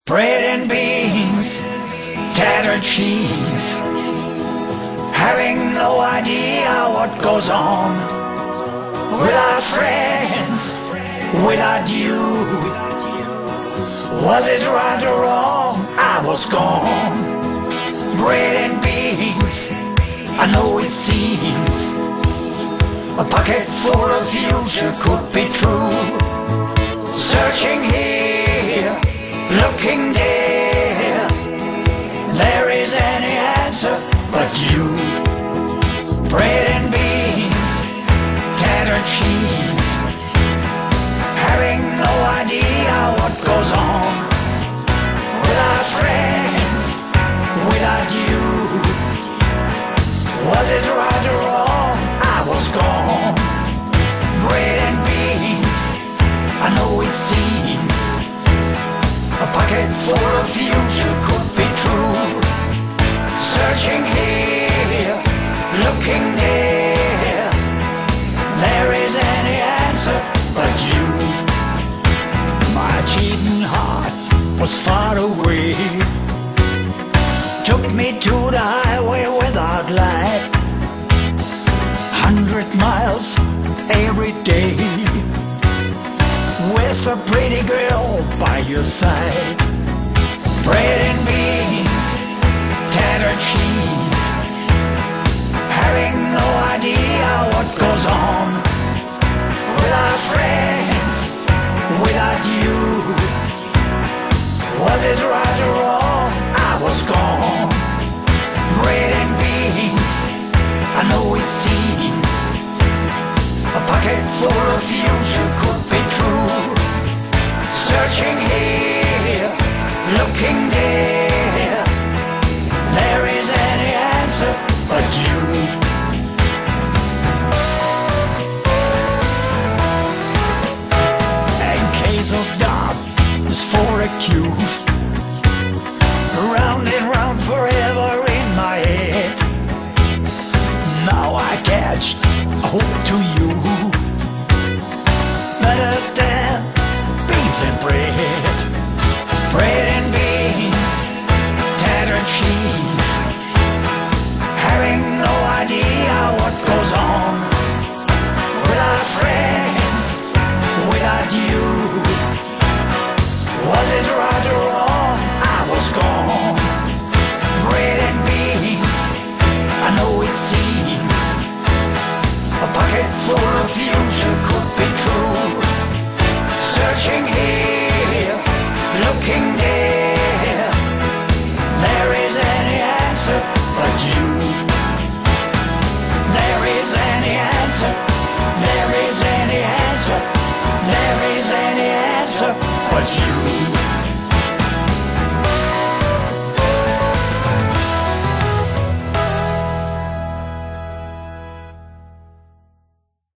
Bread and beans, tattered cheese, having no idea what goes on. Without friends, without you, was it right or wrong? I was gone. Bread and beans, I know it seems a pocket full of future could be true. Searching here, looking there, there is any answer but you. Bread and beans, tattered cheese, having no idea what goes on. Without friends, without you, was it right or wrong? I was gone. Bread and beans, I know it seems a pocket full of future could be true. Searching here, looking there, there is any answer but you. My cheating heart was far away, took me to the highway without light. 100 miles every day, with a pretty girl by your side. Bread and beans, tattered cheese, having no idea what goes on. Without friends, without you, was it right or wrong? I was gone. Bread and beans, I know it seems a pocket full of future could be true. Searching here, looking there, there is any answer but you. In case of doubt, is for accused, round and round forever in my head. Now I catch hope to you, better than beans and bread. Bread and beans, tattered cheese, having no idea what goes on. Without friends, without you, was it right or wrong? I was gone. Bread and beans, I know it seems a pocket full of future could be true. Searching here, looking there, there is any answer but you. There is any answer, there is any answer, there is any answer but you.